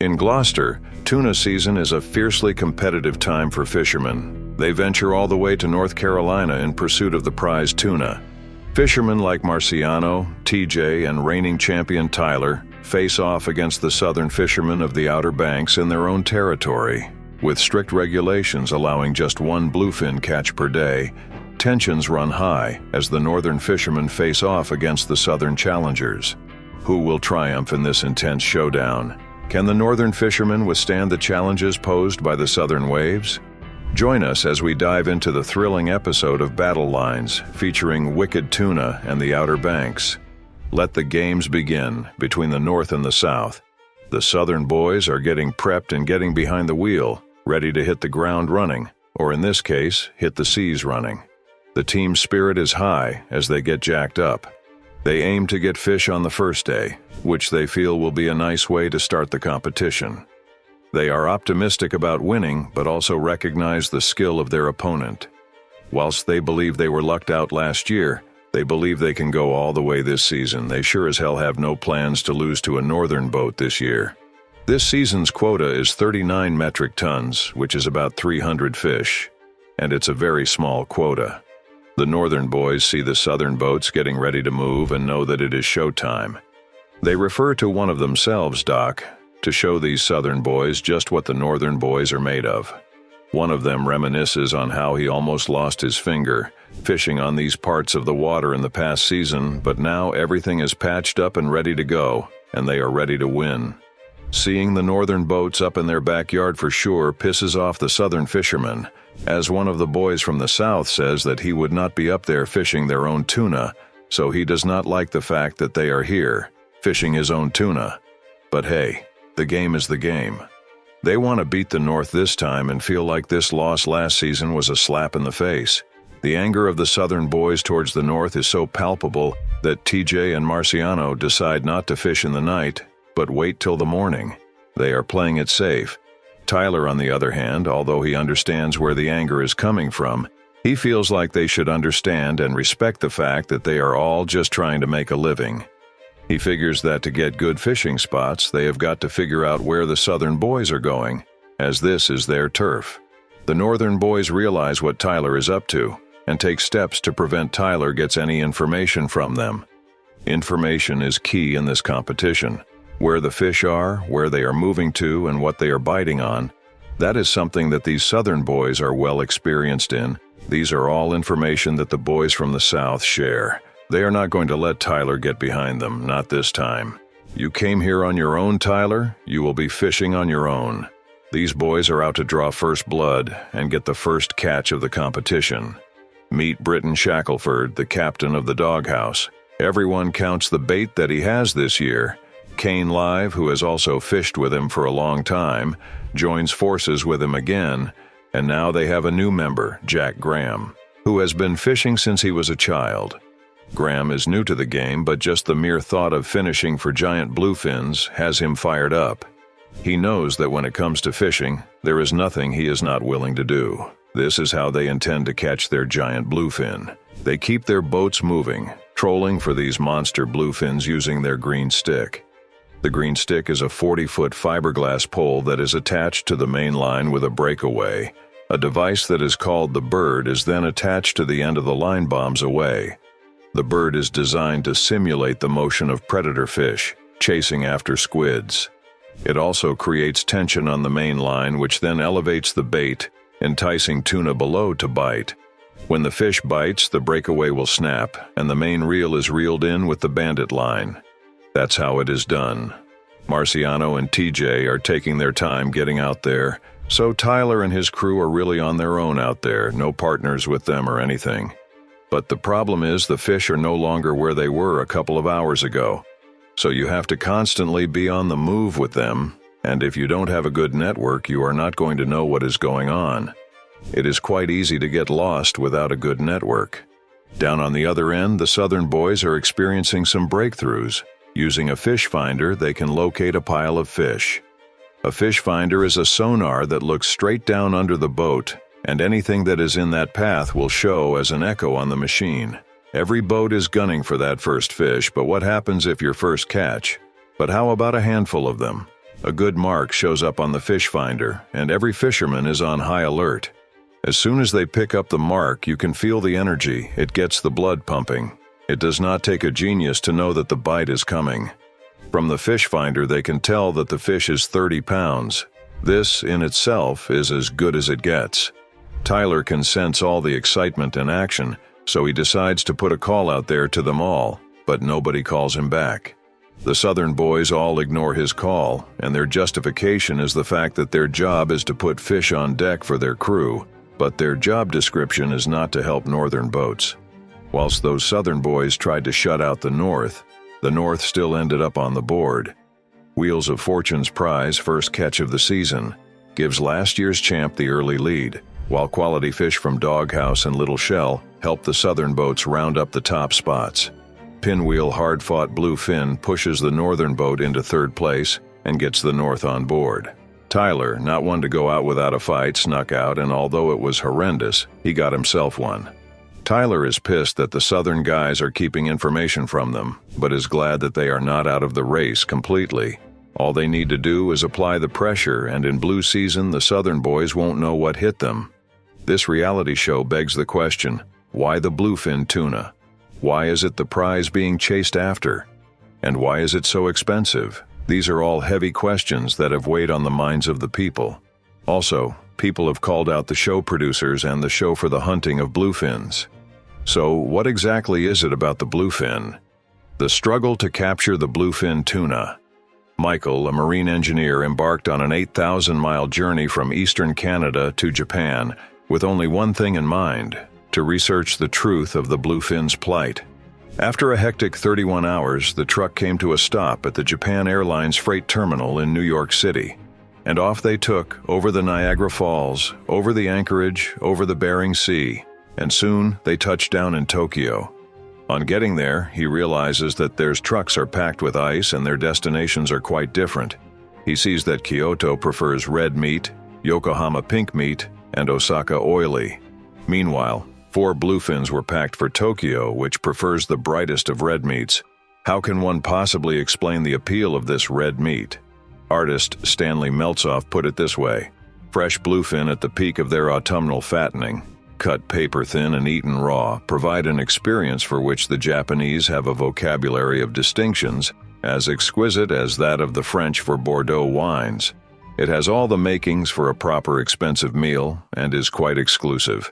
In Gloucester, tuna season is a fiercely competitive time for fishermen. They venture all the way to North Carolina in pursuit of the prized tuna. Fishermen like Marciano, TJ, and reigning champion Tyler face off against the southern fishermen of the Outer Banks in their own territory. With strict regulations allowing just one bluefin catch per day, tensions run high as the northern fishermen face off against the southern challengers. Who will triumph in this intense showdown? Can the northern fishermen withstand the challenges posed by the southern waves? Join us as we dive into the thrilling episode of Battle Lines featuring Wicked Tuna and the Outer Banks. Let the games begin between the north and the south. The southern boys are getting prepped and getting behind the wheel, ready to hit the ground running, or in this case, hit the seas running. The team spirit is high as they get jacked up. They aim to get fish on the first day, which they feel will be a nice way to start the competition. They are optimistic about winning, but also recognize the skill of their opponent. Whilst they believe they were lucked out last year, they believe they can go all the way this season. They sure as hell have no plans to lose to a northern boat this year. This season's quota is 39 metric tons, which is about 300 fish, and it's a very small quota. The northern boys see the southern boats getting ready to move and know that it is showtime. They refer to one of themselves, Doc, to show these southern boys just what the northern boys are made of. One of them reminisces on how he almost lost his finger fishing on these parts of the water in the past season, but now everything is patched up and ready to go, and they are ready to win. Seeing the northern boats up in their backyard for sure pisses off the southern fishermen, as one of the boys from the south says that he would not be up there fishing their own tuna, so he does not like the fact that they are here, fishing his own tuna. But hey, the game is the game. They want to beat the north this time and feel like this loss last season was a slap in the face. The anger of the southern boys towards the north is so palpable that TJ and Marciano decide not to fish in the night, but wait till the morning. They are playing it safe. Tyler, on the other hand, although he understands where the anger is coming from, he feels like they should understand and respect the fact that they are all just trying to make a living. He figures that to get good fishing spots, they have got to figure out where the southern boys are going, as this is their turf. The northern boys realize what Tyler is up to, and take steps to prevent Tyler gets any information from them. Information is key in this competition. Where the fish are, where they are moving to, and what they are biting on. That is something that these southern boys are well experienced in. These are all information that the boys from the south share. They are not going to let Tyler get behind them, not this time. You came here on your own, Tyler. You will be fishing on your own. These boys are out to draw first blood and get the first catch of the competition. Meet Britton Shackelford, the captain of the doghouse. Everyone counts the bait that he has this year. Kane Live, who has also fished with him for a long time, joins forces with him again, and now they have a new member, Jack Graham, who has been fishing since he was a child. Graham is new to the game, but just the mere thought of finishing for giant bluefins has him fired up. He knows that when it comes to fishing, there is nothing he is not willing to do. This is how they intend to catch their giant bluefin. They keep their boats moving, trolling for these monster bluefins using their green stick. The green stick is a 40-foot fiberglass pole that is attached to the main line with a breakaway. A device that is called the bird is then attached to the end of the line bombs away. The bird is designed to simulate the motion of predator fish, chasing after squids. It also creates tension on the main line, which then elevates the bait, enticing tuna below to bite. When the fish bites, the breakaway will snap, and the main reel is reeled in with the bandit line. That's how it is done. Marciano and TJ are taking their time getting out there, so Tyler and his crew are really on their own out there, no partners with them or anything. But the problem is the fish are no longer where they were a couple of hours ago, so you have to constantly be on the move with them, and if you don't have a good network, you are not going to know what is going on. It is quite easy to get lost without a good network. Down on the other end, the southern boys are experiencing some breakthroughs. Using a fish finder, they can locate a pile of fish. A fish finder is a sonar that looks straight down under the boat, and anything that is in that path will show as an echo on the machine. Every boat is gunning for that first fish, but what happens if your first catch? But how about a handful of them? A good mark shows up on the fish finder, and every fisherman is on high alert. As soon as they pick up the mark, you can feel the energy. It gets the blood pumping. It does not take a genius to know that the bite is coming. From the fish finder, they can tell that the fish is 30 pounds. This, in itself, is as good as it gets. Tyler can sense all the excitement and action, so he decides to put a call out there to them all, but nobody calls him back. The Southern boys all ignore his call, and their justification is the fact that their job is to put fish on deck for their crew, but their job description is not to help Northern boats. Whilst those Southern boys tried to shut out the North still ended up on the board. Wheels of Fortune's prize, first catch of the season, gives last year's champ the early lead, while quality fish from Doghouse and Little Shell help the Southern boats round up the top spots. Pinwheel hard-fought bluefin pushes the Northern boat into third place and gets the North on board. Tyler, not one to go out without a fight, snuck out, and although it was horrendous, he got himself one. Tyler is pissed that the Southern guys are keeping information from them, but is glad that they are not out of the race completely. All they need to do is apply the pressure, and in blue season, the Southern boys won't know what hit them. This reality show begs the question, why the bluefin tuna? Why is it the prize being chased after? And why is it so expensive? These are all heavy questions that have weighed on the minds of the people. Also, people have called out the show producers and the show for the hunting of bluefins. So, what exactly is it about the bluefin? The struggle to capture the bluefin tuna. Michael, a marine engineer, embarked on an 8,000-mile journey from eastern Canada to Japan with only one thing in mind: to research the truth of the bluefin's plight. After a hectic 31 hours, the truck came to a stop at the Japan Airlines freight terminal in New York City. And off they took, over the Niagara Falls, over the Anchorage, over the Bering Sea, and soon they touched down in Tokyo. On getting there, he realizes that their trucks are packed with ice and their destinations are quite different. He sees that Kyoto prefers red meat, Yokohama pink meat, and Osaka oily. Meanwhile, 4 bluefins were packed for Tokyo, which prefers the brightest of red meats. How can one possibly explain the appeal of this red meat? Artist Stanley Meltzoff put it this way: fresh bluefin at the peak of their autumnal fattening, cut paper thin and eaten raw, provide an experience for which the Japanese have a vocabulary of distinctions as exquisite as that of the French for Bordeaux wines. It has all the makings for a proper expensive meal and is quite exclusive.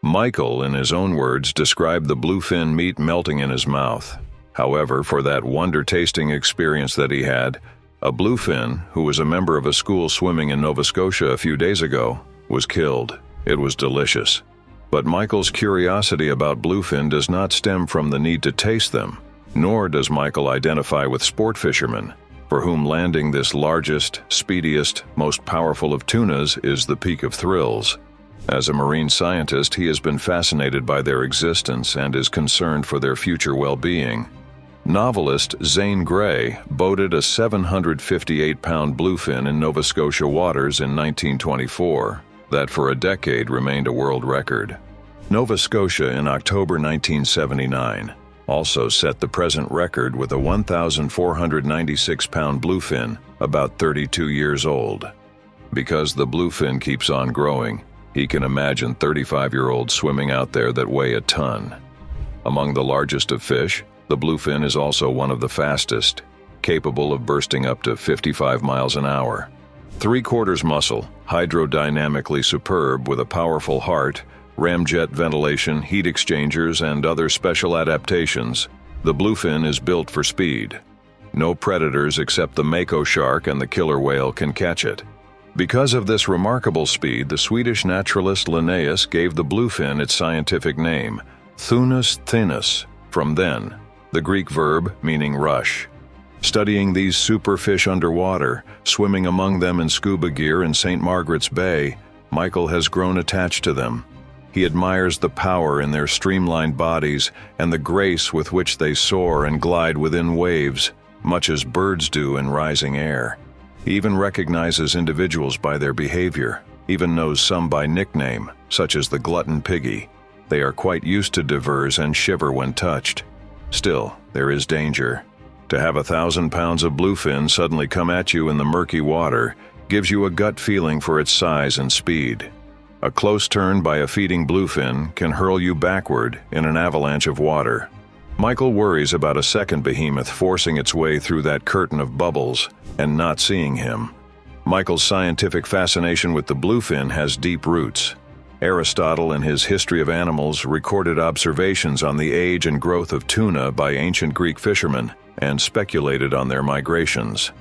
Michael, in his own words, described the bluefin meat melting in his mouth. However, for that wonder-tasting experience that he had, a bluefin, who was a member of a school swimming in Nova Scotia a few days ago, was killed. It was delicious. But Michael's curiosity about bluefin does not stem from the need to taste them, nor does Michael identify with sport fishermen, for whom landing this largest, speediest, most powerful of tunas is the peak of thrills. As a marine scientist, he has been fascinated by their existence and is concerned for their future well-being. Novelist Zane Grey boated a 758-pound bluefin in Nova Scotia waters in 1924, that for a decade remained a world record. Nova Scotia in October 1979 also set the present record with a 1,496-pound bluefin, about 32 years old. Because the bluefin keeps on growing, he can imagine 35-year-olds swimming out there that weigh a ton. Among the largest of fish, the bluefin is also one of the fastest, capable of bursting up to 55 miles an hour. 3/4 muscle, hydrodynamically superb with a powerful heart, ramjet ventilation, heat exchangers, and other special adaptations, the bluefin is built for speed. No predators except the mako shark and the killer whale can catch it. Because of this remarkable speed, the Swedish naturalist Linnaeus gave the bluefin its scientific name, Thunus thinus, from then, the Greek verb meaning rush. Studying these superfish underwater, swimming among them in scuba gear in St. Margaret's Bay, Michael has grown attached to them. He admires the power in their streamlined bodies and the grace with which they soar and glide within waves, much as birds do in rising air. He even recognizes individuals by their behavior, even knows some by nickname, such as the glutton piggy. They are quite used to divers and shiver when touched. Still, there is danger. To have 1,000 pounds of bluefin suddenly come at you in the murky water gives you a gut feeling for its size and speed. A close turn by a feeding bluefin can hurl you backward in an avalanche of water. Michael worries about a second behemoth forcing its way through that curtain of bubbles and not seeing him. Michael's scientific fascination with the bluefin has deep roots. Aristotle, in his History of Animals, recorded observations on the age and growth of tuna by ancient Greek fishermen and speculated on their migrations.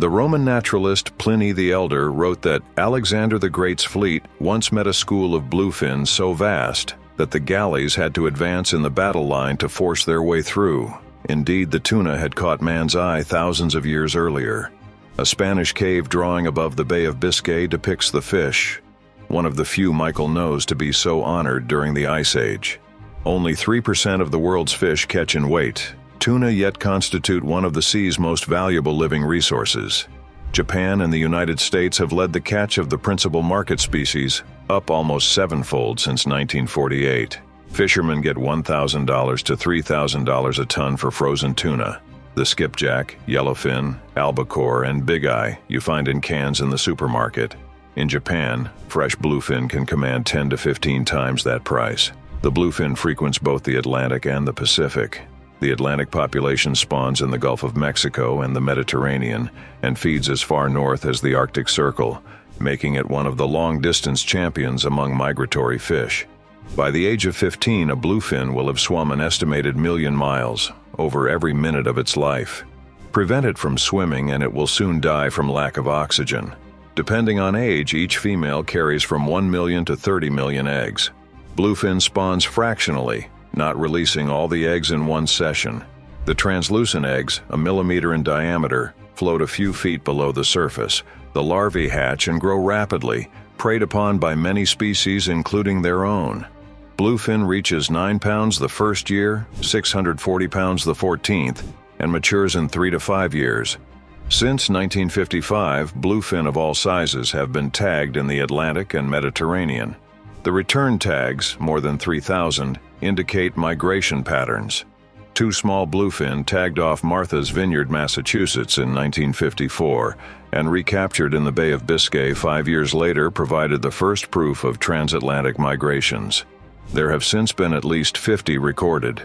The Roman naturalist Pliny the Elder wrote that Alexander the Great's fleet once met a school of bluefins so vast that the galleys had to advance in the battle line to force their way through. Indeed, the tuna had caught man's eye thousands of years earlier. A Spanish cave drawing above the Bay of Biscay depicts the fish, one of the few Michael knows to be so honored during the Ice Age. Only 3% of the world's fish catch in weight. Tuna yet constitute one of the sea's most valuable living resources. Japan and the United States have led the catch of the principal market species, up almost sevenfold since 1948. Fishermen get $1,000 to $3,000 a ton for frozen tuna. The skipjack, yellowfin, albacore, and big eye you find in cans in the supermarket. In Japan, fresh bluefin can command 10 to 15 times that price. The bluefin frequents both the Atlantic and the Pacific. The Atlantic population spawns in the Gulf of Mexico and the Mediterranean and feeds as far north as the Arctic Circle, making it one of the long-distance champions among migratory fish. By the age of 15, a bluefin will have swum an estimated 1,000,000 miles, over every minute of its life. Prevent it from swimming and it will soon die from lack of oxygen. Depending on age, each female carries from 1 million to 30 million eggs. Bluefin spawns fractionally, not releasing all the eggs in one session. The translucent eggs, a millimeter in diameter, float a few feet below the surface. The larvae hatch and grow rapidly, preyed upon by many species including their own. Bluefin reaches 9 pounds the first year, 640 pounds the 14th, and matures in 3 to 5 years. Since 1955, bluefin of all sizes have been tagged in the Atlantic and Mediterranean. The return tags, more than 3,000, indicate migration patterns. 2 small bluefin tagged off Martha's Vineyard, Massachusetts in 1954 and recaptured in the Bay of Biscay 5 years later provided the first proof of transatlantic migrations. There have since been at least 50 recorded.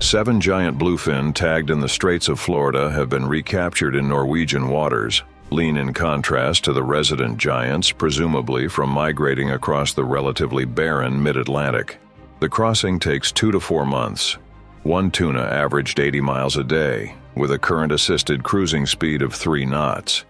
7 giant bluefin tagged in the Straits of Florida have been recaptured in Norwegian waters, lean in contrast to the resident giants, presumably from migrating across the relatively barren mid-Atlantic. The crossing takes 2 to 4 months. One tuna averaged 80 miles a day, with a current-assisted cruising speed of 3 knots.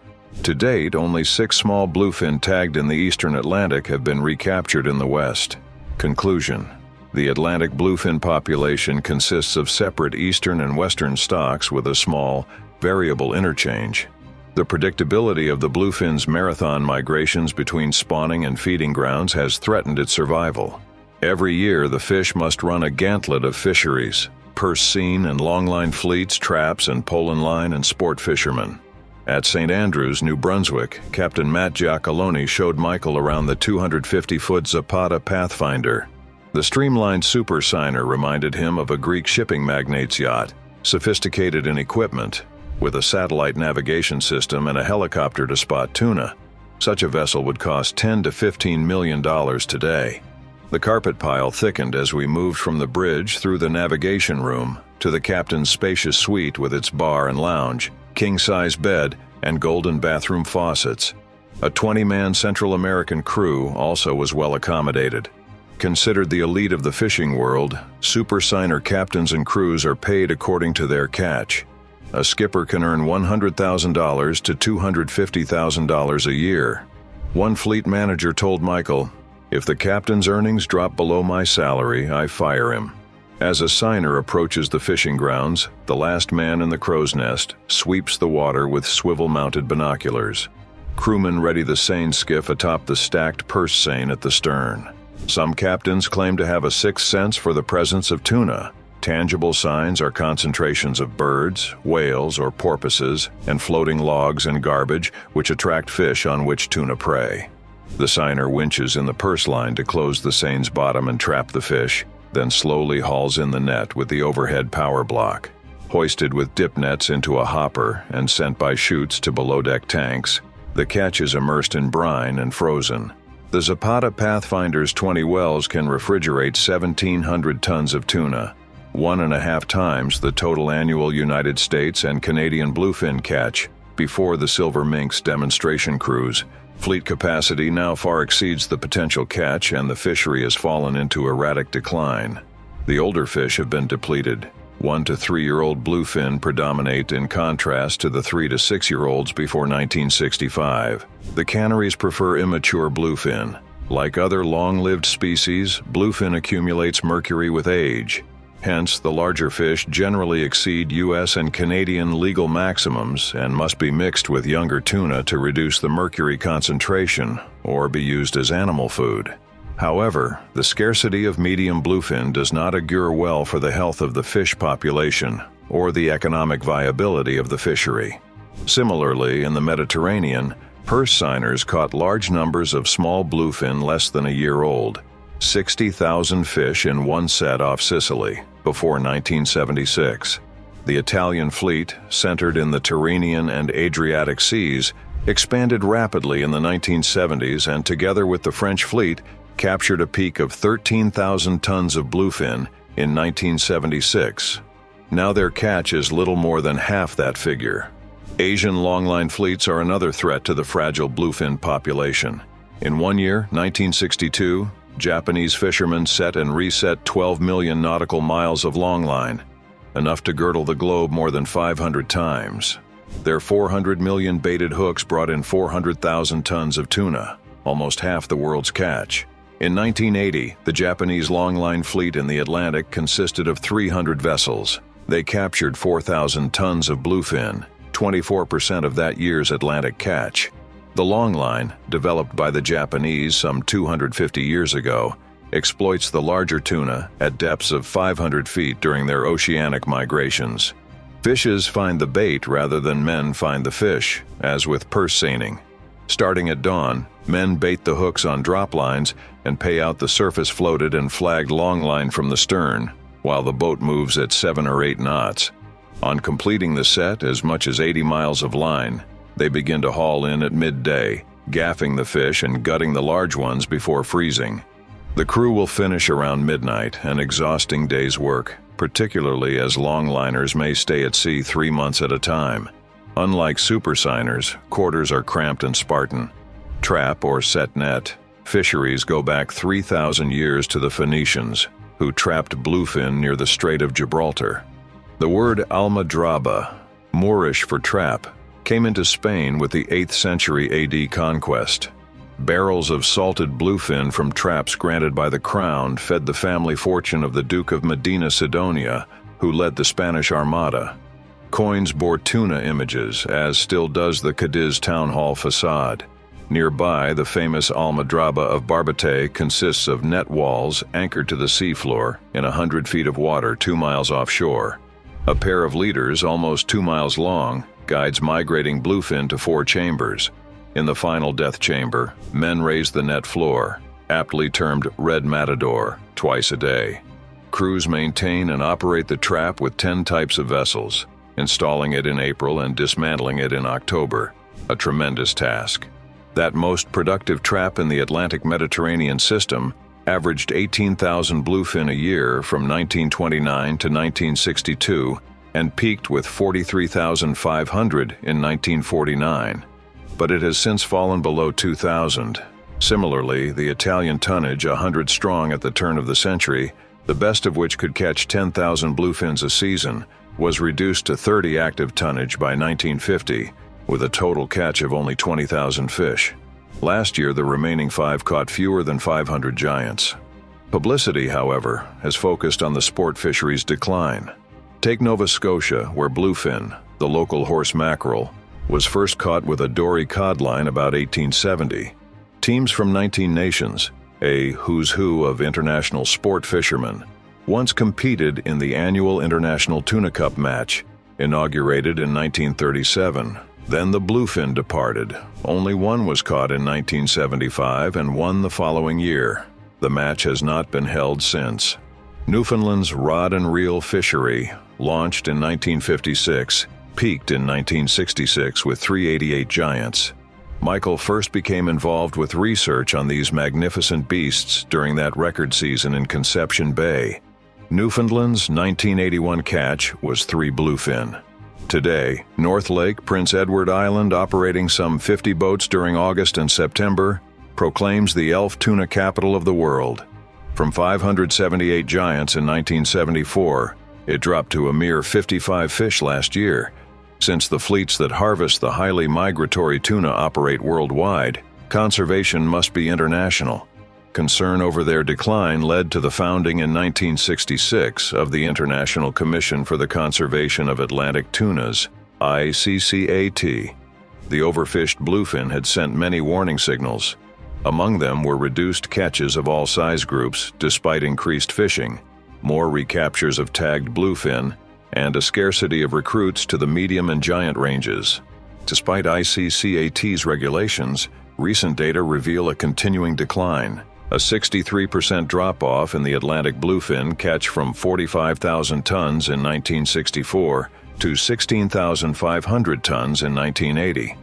To date, only 6 small bluefin tagged in the eastern Atlantic have been recaptured in the West. Conclusion: the Atlantic bluefin population consists of separate eastern and western stocks with a small, variable interchange. The predictability of the bluefin's marathon migrations between spawning and feeding grounds has threatened its survival. Every year, the fish must run a gauntlet of fisheries: purse seine and longline fleets, traps and pole-in line and sport fishermen. At St. Andrews, New Brunswick, Captain Matt Giacalone showed Michael around the 250-foot Zapata Pathfinder. The streamlined super signer reminded him of a Greek shipping magnate's yacht, sophisticated in equipment, with a satellite navigation system and a helicopter to spot tuna. Such a vessel would cost $10 to $15 million today. The carpet pile thickened as we moved from the bridge through the navigation room to the captain's spacious suite with its bar and lounge, king-size bed, and golden bathroom faucets. A 20-man Central American crew also was well accommodated. Considered the elite of the fishing world, super signer captains and crews are paid according to their catch. A skipper can earn $100,000 to $250,000 a year. One fleet manager told Michael, "If the captain's earnings drop below my salary, I fire him." As a signer approaches the fishing grounds, the last man in the crow's nest sweeps the water with swivel-mounted binoculars. Crewmen ready the seine skiff atop the stacked purse seine at the stern. Some captains claim to have a sixth sense for the presence of tuna. Tangible signs are concentrations of birds, whales, or porpoises, and floating logs and garbage which attract fish on which tuna prey. The signer winches in the purse line to close the seine's bottom and trap the fish, then slowly hauls in the net with the overhead power block. Hoisted with dip nets into a hopper and sent by chutes to below-deck tanks, the catch is immersed in brine and frozen. The Zapata Pathfinder's 20 wells can refrigerate 1,700 tons of tuna, 1.5 times the total annual United States and Canadian bluefin catch before the Silver Minx demonstration cruise. Fleet capacity now far exceeds the potential catch, and the fishery has fallen into erratic decline. The older fish have been depleted. 1 to 3-year-old bluefin predominate in contrast to the 3 to 6-year-olds before 1965. The canneries prefer immature bluefin. Like other long-lived species, bluefin accumulates mercury with age. Hence, the larger fish generally exceed U.S. and Canadian legal maximums and must be mixed with younger tuna to reduce the mercury concentration or be used as animal food. However, the scarcity of medium bluefin does not augur well for the health of the fish population or the economic viability of the fishery. Similarly, in the Mediterranean, purse seiners caught large numbers of small bluefin less than a year old, 60,000 fish in one set off Sicily, before 1976. The Italian fleet, centered in the Tyrrhenian and Adriatic seas, expanded rapidly in the 1970s and, together with the French fleet, captured a peak of 13,000 tons of bluefin in 1976. Now their catch is little more than half that figure. Asian longline fleets are another threat to the fragile bluefin population. In one year, 1962, Japanese fishermen set and reset 12 million nautical miles of longline, enough to girdle the globe more than 500 times. Their 400 million baited hooks brought in 400,000 tons of tuna, almost half the world's catch. In 1980, the Japanese longline fleet in the Atlantic consisted of 300 vessels. They captured 4,000 tons of bluefin, 24% of that year's Atlantic catch. The longline, developed by the Japanese some 250 years ago, exploits the larger tuna at depths of 500 feet during their oceanic migrations. Fishes find the bait rather than men find the fish, as with purse seining. Starting at dawn, men bait the hooks on drop lines and pay out the surface-floated and flagged longline from the stern, while the boat moves at 7 or 8 knots. On completing the set, as much as 80 miles of line, they begin to haul in at midday, gaffing the fish and gutting the large ones before freezing. The crew will finish around midnight, an exhausting day's work, particularly as longliners may stay at sea 3 months at a time. Unlike super seiners, quarters are cramped and Spartan. Trap or set net fisheries go back 3,000 years to the Phoenicians, who trapped bluefin near the Strait of Gibraltar. The word almadraba, Moorish for trap, came into Spain with the 8th century AD conquest. Barrels of salted bluefin from traps granted by the crown fed the family fortune of the Duke of Medina Sidonia, who led the Spanish Armada. Coins bore tuna images, as still does the Cadiz town hall facade. Nearby, the famous Almadraba of Barbate consists of net walls anchored to the seafloor in 100 feet of water 2 miles offshore. A pair of leaders, almost 2 miles long, guides migrating bluefin to 4 chambers. In the final death chamber, men raise the net floor, aptly termed Red Matador, twice a day. Crews maintain and operate the trap with 10 types of vessels, installing it in April and dismantling it in October, a tremendous task. That most productive trap in the Atlantic-Mediterranean system averaged 18,000 bluefin a year from 1929 to 1962 and peaked with 43,500 in 1949. But it has since fallen below 2,000. Similarly, the Italian tonnage, 100 strong at the turn of the century, the best of which could catch 10,000 bluefins a season, was reduced to 30 active tonnage by 1950, with a total catch of only 20,000 fish. Last year, the remaining 5 caught fewer than 500 giants. Publicity, however, has focused on the sport fishery's decline. Take Nova Scotia, where bluefin, the local horse mackerel, was first caught with a dory cod line about 1870. Teams from 19 nations, a who's who of international sport fishermen, once competed in the annual International Tuna Cup match, inaugurated in 1937. Then the bluefin departed. Only one was caught in 1975 and one the following year. The match has not been held since. Newfoundland's rod and reel fishery, launched in 1956, peaked in 1966 with 388 giants. Michael first became involved with research on these magnificent beasts during that record season in Conception Bay. Newfoundland's 1981 catch was 3 bluefin. Today, North Lake, Prince Edward Island, operating some 50 boats during August and September, proclaims the elf tuna capital of the world. From 578 giants in 1974, it dropped to a mere 55 fish last year. Since the fleets that harvest the highly migratory tuna operate worldwide, conservation must be international. Concern over their decline led to the founding in 1966 of the International Commission for the Conservation of Atlantic Tunas, ICCAT. The overfished bluefin had sent many warning signals. Among them were reduced catches of all size groups despite increased fishing, more recaptures of tagged bluefin, and a scarcity of recruits to the medium and giant ranges. Despite ICCAT's regulations, recent data reveal a continuing decline. A 63% drop-off in the Atlantic bluefin catch from 45,000 tons in 1964 to 16,500 tons in 1980.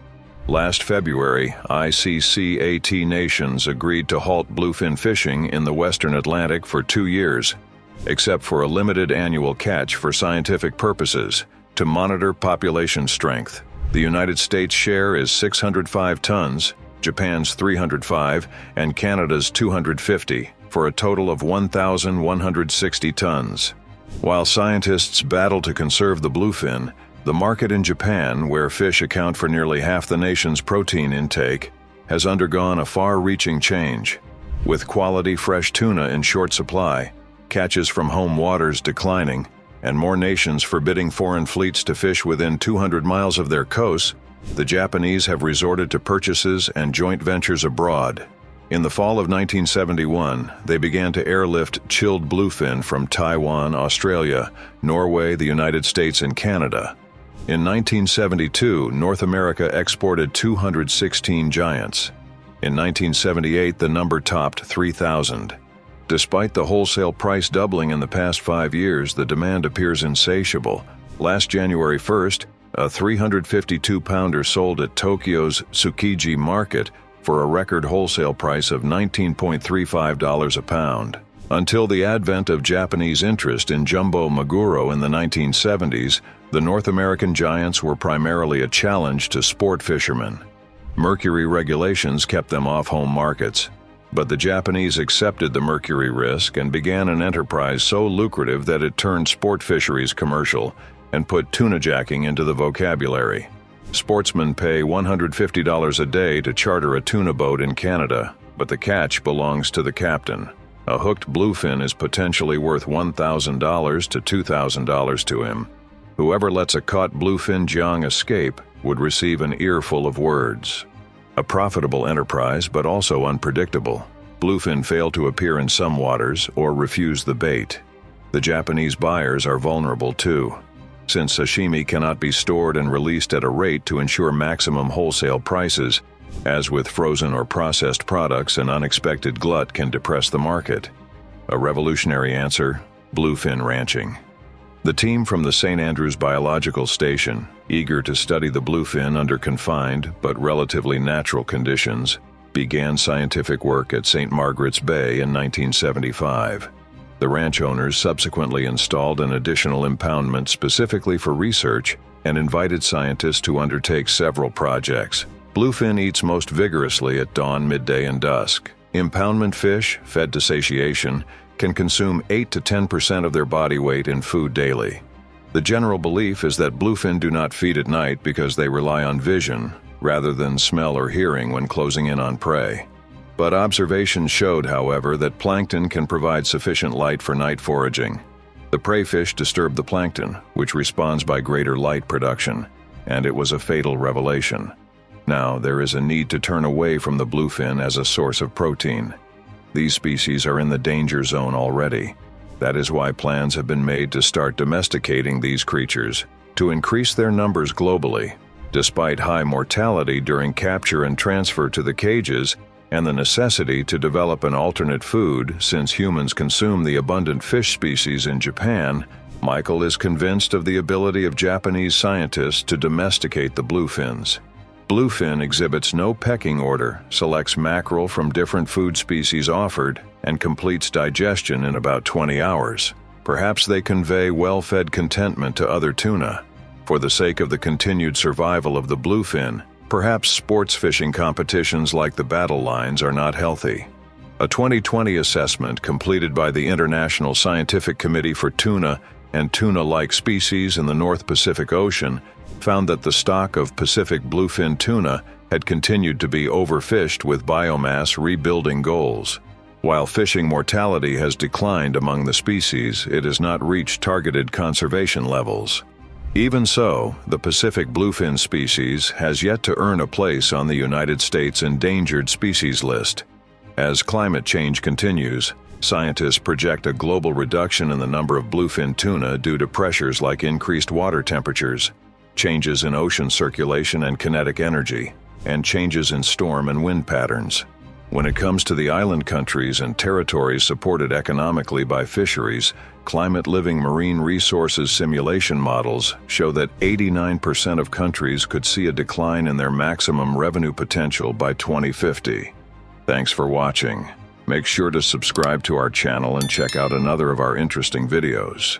Last February, ICCAT nations agreed to halt bluefin fishing in the Western Atlantic for 2 years, except for a limited annual catch for scientific purposes, to monitor population strength. The United States' share is 605 tons, Japan's 305, and Canada's 250, for a total of 1,160 tons. While scientists battle to conserve the bluefin, the market in Japan, where fish account for nearly half the nation's protein intake, has undergone a far-reaching change. With quality fresh tuna in short supply, catches from home waters declining, and more nations forbidding foreign fleets to fish within 200 miles of their coasts, the Japanese have resorted to purchases and joint ventures abroad. In the fall of 1971, they began to airlift chilled bluefin from Taiwan, Australia, Norway, the United States, and Canada. In 1972, North America exported 216 giants. In 1978, the number topped 3,000. Despite the wholesale price doubling in the past 5 years, the demand appears insatiable. Last January 1st, a 352-pounder sold at Tokyo's Tsukiji market for a record wholesale price of $19.35 a pound. Until the advent of Japanese interest in jumbo maguro in the 1970s, the North American giants were primarily a challenge to sport fishermen. Mercury regulations kept them off home markets, but the Japanese accepted the mercury risk and began an enterprise so lucrative that it turned sport fisheries commercial and put tuna jacking into the vocabulary. Sportsmen pay $150 a day to charter a tuna boat in Canada, but the catch belongs to the captain. A hooked bluefin is potentially worth $1,000 to $2,000 to him. Whoever lets a caught bluefin jiang escape would receive an earful of words. A profitable enterprise, but also unpredictable. Bluefin fail to appear in some waters or refuse the bait. The Japanese buyers are vulnerable too. Since sashimi cannot be stored and released at a rate to ensure maximum wholesale prices, as with frozen or processed products, an unexpected glut can depress the market. A revolutionary answer: bluefin ranching. The team from the St. Andrews Biological Station, eager to study the bluefin under confined but relatively natural conditions, began scientific work at St. Margaret's Bay in 1975. The ranch owners subsequently installed an additional impoundment specifically for research and invited scientists to undertake several projects. Bluefin eats most vigorously at dawn, midday, and dusk. Impoundment fish, fed to satiation, can consume 8 to 10% of their body weight in food daily. The general belief is that bluefin do not feed at night because they rely on vision rather than smell or hearing when closing in on prey. But observations showed, however, that plankton can provide sufficient light for night foraging. The prey fish disturb the plankton, which responds by greater light production, and it was a fatal revelation. Now, there is a need to turn away from the bluefin as a source of protein. These species are in the danger zone already. That is why plans have been made to start domesticating these creatures, to increase their numbers globally. Despite high mortality during capture and transfer to the cages, and the necessity to develop an alternate food since humans consume the abundant fish species in Japan, Michael is convinced of the ability of Japanese scientists to domesticate the bluefins. Bluefin exhibits no pecking order, selects mackerel from different food species offered, and completes digestion in about 20 hours. Perhaps they convey well-fed contentment to other tuna. For the sake of the continued survival of the bluefin, perhaps sports fishing competitions like the battle lines are not healthy. A 2020 assessment completed by the International Scientific Committee for Tuna and tuna-like species in the North Pacific Ocean found that the stock of Pacific bluefin tuna had continued to be overfished with biomass rebuilding goals. While fishing mortality has declined among the species, it has not reached targeted conservation levels. Even so, the Pacific bluefin species has yet to earn a place on the United States Endangered Species List. As climate change continues, scientists project a global reduction in the number of bluefin tuna due to pressures like increased water temperatures, changes in ocean circulation and kinetic energy, and changes in storm and wind patterns. When it comes to the island countries and territories supported economically by fisheries, climate-living marine resources simulation models show that 89% of countries could see a decline in their maximum revenue potential by 2050. Thanks for watching. Make sure to subscribe to our channel and check out another of our interesting videos.